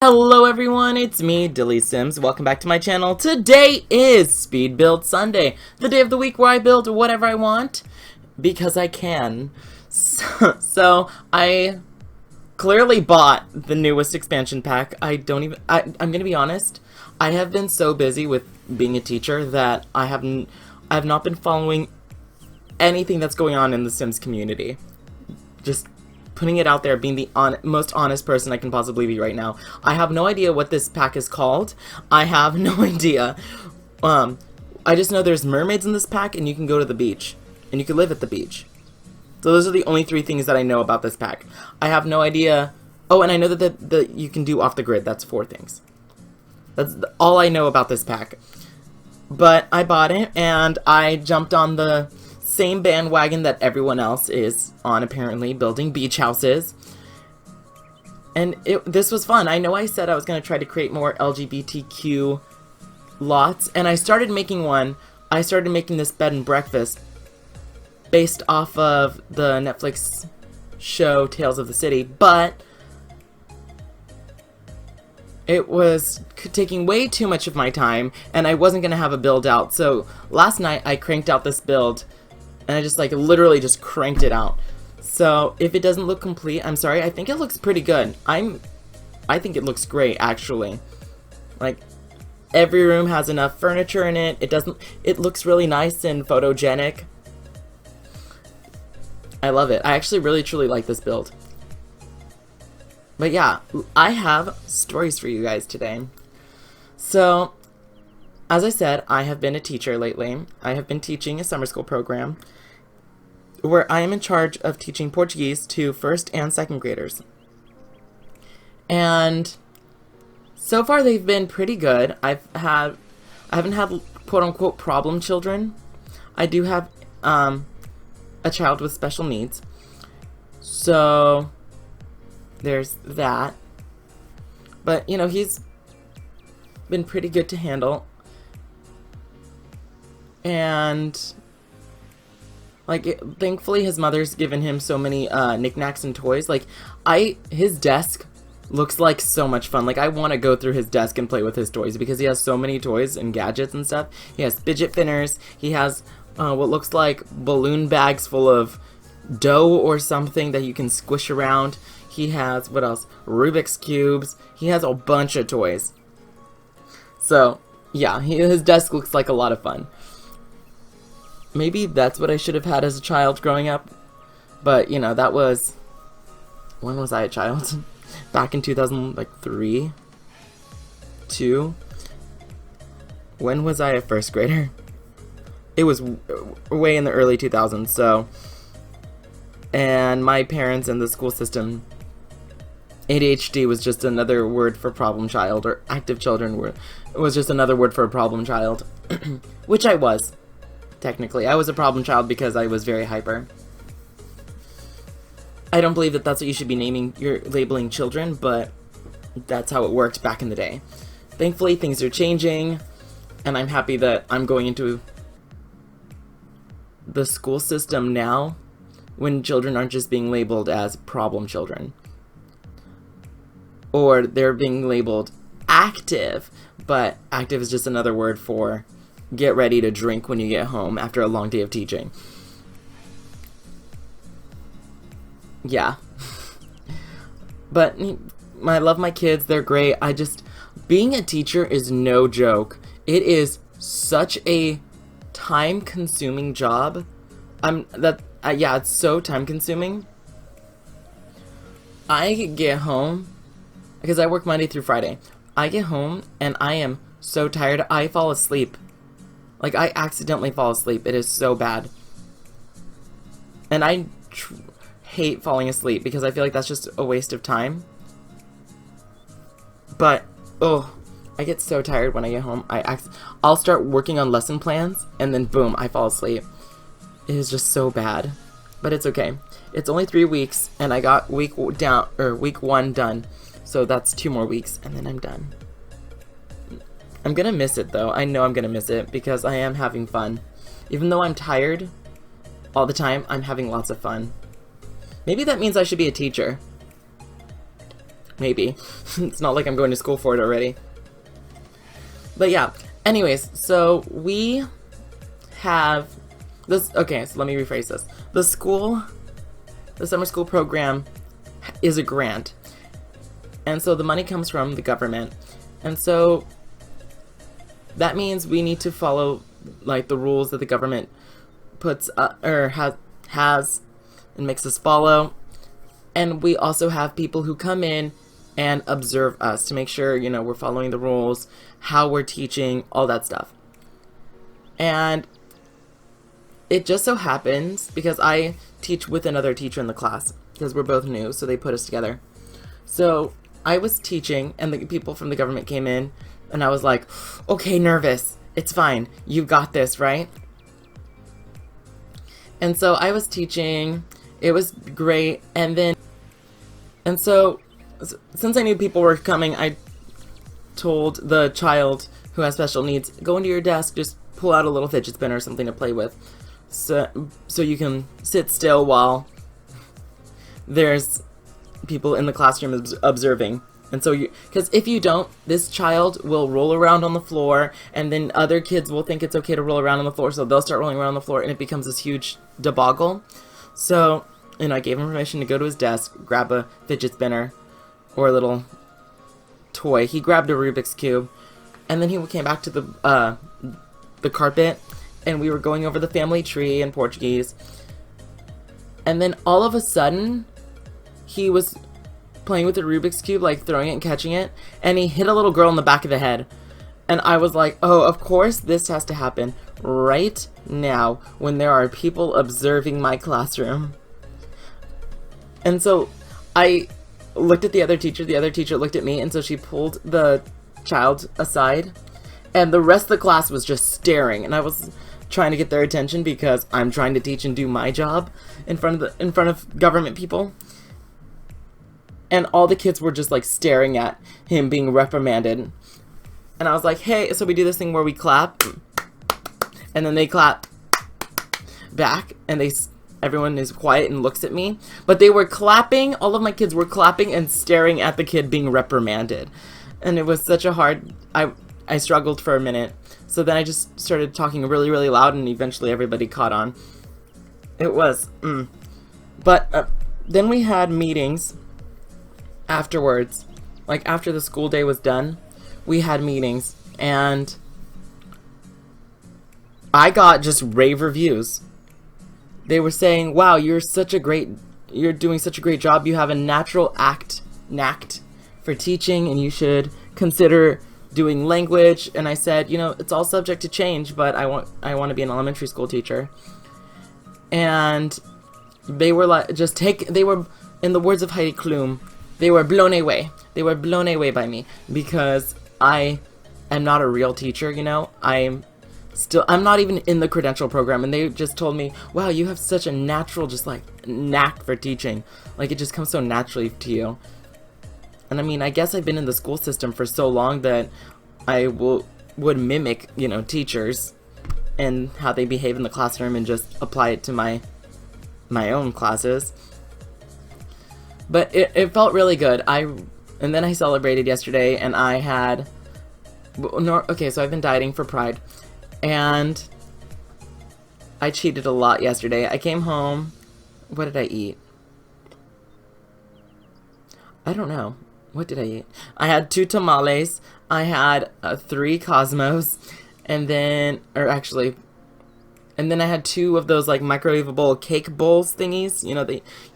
Hello everyone, it's me, DillysSims. Welcome back to my channel. Today is Speed Build Sunday, the day of the week where I build whatever I want, because I can. So I clearly bought the newest expansion pack. I'm gonna be honest, I have been so busy with being a teacher that I have not been following anything that's going on in the Sims community. Just putting it out there, being the most honest person I can possibly be right now. I have no idea what this pack is called. I have no idea. I just know there's mermaids in this pack, and you can go to the beach. And you can live at the beach. So those are the only three things that I know about this pack. I have no idea. Oh, and I know that you can do off the grid. That's 4 things. That's all I know about this pack. But I bought it, and I jumped on the same bandwagon that everyone else is on, apparently, building beach houses. And this was fun. I know I said I was going to try to create more LGBTQ lots, and I started making one. I started making this bed and breakfast based off of the Netflix show Tales of the City, but it was taking way too much of my time, and I wasn't going to have a build out. So last night I cranked out this build, and I just literally just cranked it out. So if it doesn't look complete, I'm sorry. I think it looks pretty good. I think it looks great, actually. Every room has enough furniture in it. It looks really nice and photogenic. I love it. I actually really truly like this build. But yeah, I have stories for you guys today. So, as I said, I have been a teacher lately. I have been teaching a summer school program where I am in charge of teaching Portuguese to 1st and 2nd graders. And so far they've been pretty good. I haven't had quote-unquote problem children. I do have a child with special needs. So there's that. But, you know, he's been pretty good to handle. And thankfully his mother's given him so many knickknacks and toys. His desk looks like so much fun. I want to go through his desk and play with his toys because he has so many toys and gadgets and stuff. He has fidget spinners. He has what looks like balloon bags full of dough or something that you can squish around. He has, what else? Rubik's Cubes. He has a bunch of toys. So, yeah, his desk looks like a lot of fun. Maybe that's what I should have had as a child growing up. But, you know, that was... When was I a child? Back in 2003? 2? When was I a 1st grader? It was way in the early 2000s, so... And my parents and the school system... ADHD was just another word for problem child, or active children was just another word for a problem child. Which I was. Technically, I was a problem child because I was very hyper. I don't believe that that's what you should be labeling children, but that's how it worked back in the day. Thankfully, things are changing, and I'm happy that I'm going into the school system now when children aren't just being labeled as problem children. Or they're being labeled active, but active is just another word for get ready to drink when you get home after a long day of teaching. Yeah. But I love my kids. They're great. Being a teacher is no joke. It is such a time-consuming job. Yeah, it's so time-consuming. I get home, because I work Monday through Friday. I get home, and I am so tired, I fall asleep. I accidentally fall asleep. It is so bad. And I hate falling asleep because I feel like that's just a waste of time. But, I get so tired when I get home. I'll start working on lesson plans, and then boom, I fall asleep. It is just so bad. But it's okay. It's only 3 weeks, and I got week 1 done. So that's 2 more weeks, and then I'm done. I'm gonna miss it, though. I know I'm gonna miss it, because I am having fun. Even though I'm tired all the time, I'm having lots of fun. Maybe that means I should be a teacher. maybe. It's not like I'm going to school for it already. But yeah, anyways, so we have this, okay, so let me rephrase this. The summer school program is a grant. And so the money comes from the government. And so that means we need to follow like the rules that the government puts or has and makes us follow. And we also have people who come in and observe us to make sure, you know, we're following the rules, how we're teaching, all that stuff. And it just so happens, because I teach with another teacher in the class, because we're both new, so they put us together. So I was teaching, and the people from the government came in, and I was like, okay, nervous. It's fine. You got this, right? And so I was teaching. It was great. And so since I knew people were coming, I told the child who has special needs, go into your desk, just pull out a little fidget spinner or something to play with. So you can sit still while there's people in the classroom observing. And so because if you don't, this child will roll around on the floor, and then other kids will think it's okay to roll around on the floor, so they'll start rolling around on the floor, and it becomes this huge debacle. So, you know, I gave him permission to go to his desk, grab a fidget spinner or a little toy. He grabbed a Rubik's Cube, and then he came back to the carpet, and we were going over the family tree in Portuguese. And then all of a sudden, he was playing with the Rubik's Cube, like throwing it and catching it, and he hit a little girl in the back of the head. And I was like, oh, of course this has to happen right now when there are people observing my classroom. And so I looked at the other teacher looked at me, and so she pulled the child aside, and the rest of the class was just staring, and I was trying to get their attention because I'm trying to teach and do my job in front of government people. And all the kids were just like staring at him being reprimanded. And I was like, hey, so we do this thing where we clap, and then they clap back, and everyone is quiet and looks at me. But they were clapping, all of my kids were clapping and staring at the kid being reprimanded. And it was such a hard, I struggled for a minute. So then I just started talking really, really loud, and eventually everybody caught on. It was, But then we had meetings afterwards. Like after the school day was done, we had meetings, and I got just rave reviews. They were saying, wow, you're doing such a great job. You have a natural knack for teaching, and you should consider doing language. And I said, you know, it's all subject to change, but I want to be an elementary school teacher. And they were like, they were, in the words of Heidi Klum, they were blown away. They were blown away by me, because I am not a real teacher, you know. I'm not even in the credential program, and they just told me, wow, you have such a natural, just like, knack for teaching. Like, it just comes so naturally to you. And I mean, I guess I've been in the school system for so long that I would mimic, you know, teachers and how they behave in the classroom and just apply it to my own classes. But it felt really good. And then I celebrated yesterday, and I had, okay, so I've been dieting for Pride, and I cheated a lot yesterday. I came home, what did I eat? I don't know. What did I eat? I had 2 tamales, I had 3 Cosmos, and then I had 2 of those like microwavable cake bowls thingies. You know,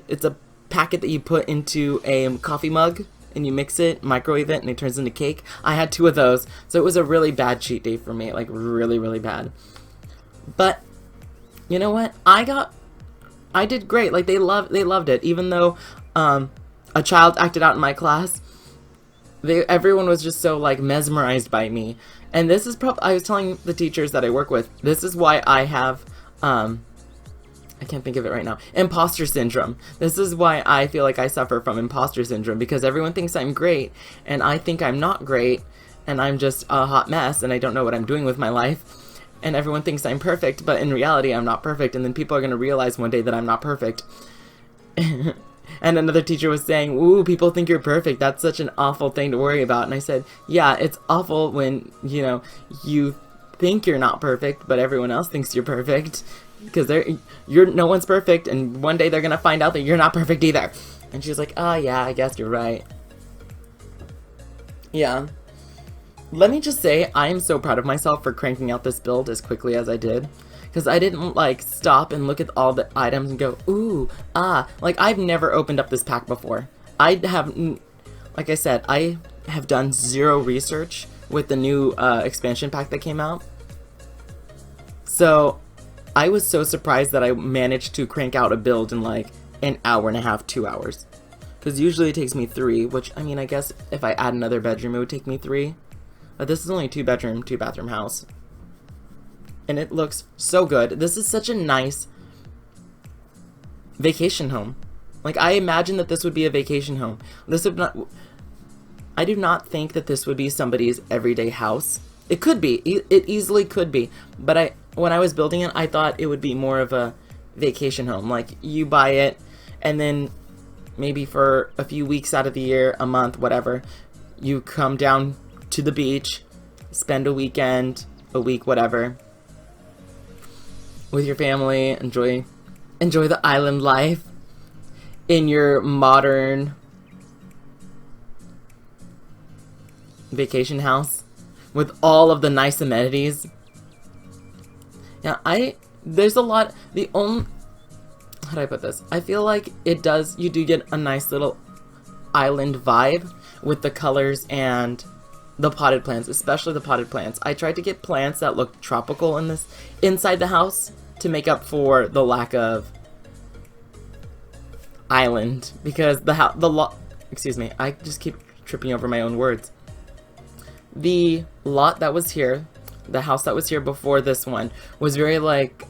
it's a packet that you put into a coffee mug, and you mix it, microwave it, and it turns into cake. I had 2 of those, so it was a really bad cheat day for me, like really, really bad. But you know what? I did great. Like they loved it, even though a child acted out in my class. Everyone was just so like mesmerized by me. And this is I was telling the teachers that I work with, this is why I have I can't think of it right now. Imposter syndrome. This is why I feel like I suffer from imposter syndrome, because everyone thinks I'm great, and I think I'm not great, and I'm just a hot mess, and I don't know what I'm doing with my life. And everyone thinks I'm perfect, but in reality, I'm not perfect, and then people are going to realize one day that I'm not perfect. And another teacher was saying, ooh, people think you're perfect. That's such an awful thing to worry about. And I said, yeah, it's awful when, you know, you think you're not perfect, but everyone else thinks you're perfect. Because no one's perfect, and one day they're gonna find out that you're not perfect either. And she was like, oh yeah, I guess you're right. Yeah. Let me just say, I am so proud of myself for cranking out this build as quickly as I did. Because I didn't, like, stop and look at all the items and go, ooh, ah. Like, I've never opened up this pack before. Like I said, I have done zero research with the new expansion pack that came out. So, I was so surprised that I managed to crank out a build in, like, an hour and a half, 2 hours. Because usually it takes me 3, which, I mean, I guess if I add another bedroom, it would take me 3. But this is only a 2-bedroom, 2-bathroom house. And it looks so good. This is such a nice vacation home. Like, I imagine that this would be a vacation home. I do not think that this would be somebody's everyday house. It could be. It easily could be. But when I was building it, I thought it would be more of a vacation home. Like, you buy it, and then maybe for a few weeks out of the year, a month, whatever, you come down to the beach, spend a weekend, a week, whatever, with your family, enjoy the island life in your modern vacation house with all of the nice amenities. Yeah, there's a lot, how do I put this? I feel like you do get a nice little island vibe with the colors and the potted plants, especially the potted plants. I tried to get plants that look tropical inside the house to make up for the lack of island, because excuse me, I just keep tripping over my own words. The lot that was here, the house that was here before this one, was very, like,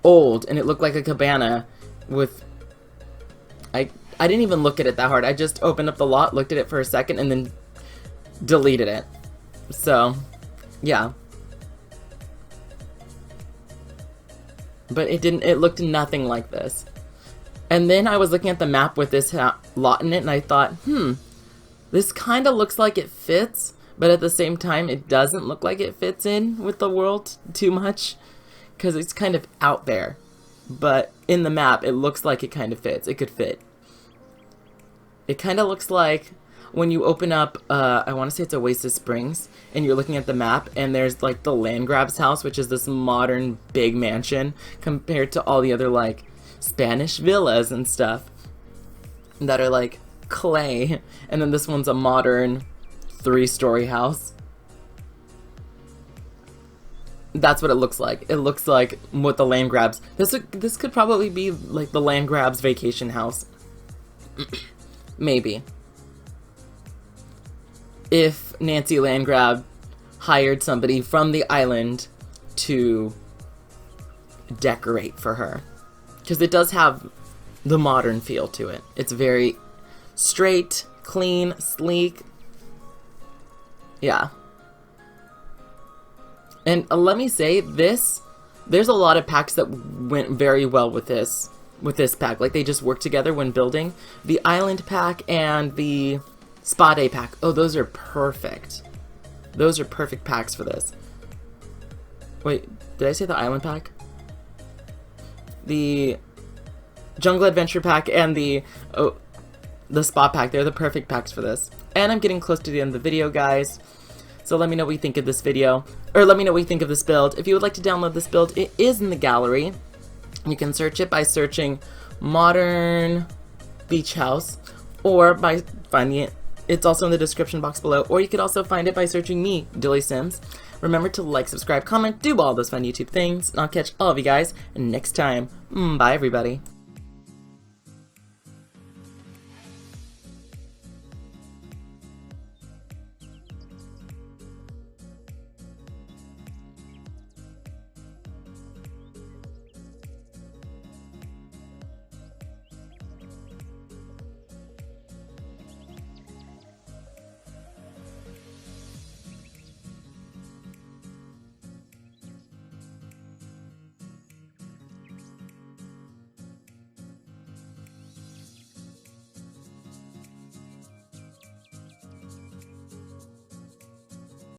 old, and it looked like a cabana with, I didn't even look at it that hard. I just opened up the lot, looked at it for a second, and then deleted it. So, yeah. But it looked nothing like this. And then I was looking at the map with this lot in it, and I thought, this kind of looks like it fits, but at the same time, it doesn't look like it fits in with the world too much, because it's kind of out there. But in the map, it looks like it kind of fits. It could fit. It kind of looks like when you open up, I want to say it's Oasis Springs, and you're looking at the map, and there's, like, the Landgrab's house, which is this modern big mansion, compared to all the other, like, Spanish villas and stuff that are, like, clay. And then this one's a modern 3-story house. That's what it looks like. It looks like what the Landgrab's. This could probably be, like, the Landgrab's vacation house. Maybe. If Nancy Landgrab hired somebody from the island to decorate for her. Because it does have the modern feel to it. It's very straight, clean, sleek. Yeah. And let me say, there's a lot of packs that went very well with this pack. Like, they just work together when building. The island pack and the spa day pack. Oh, those are perfect. Those are perfect packs for this. Wait, did I say the island pack? The jungle adventure pack and the spa pack. They're the perfect packs for this. And I'm getting close to the end of the video, guys. So let me know what you think of this video. Or let me know what you think of this build. If you would like to download this build, it is in the gallery. You can search it by searching Modern Beach House. Or by finding it. It's also in the description box below. Or you could also find it by searching me, DillysSims. Remember to like, subscribe, comment, do all those fun YouTube things. And I'll catch all of you guys next time. Bye, everybody.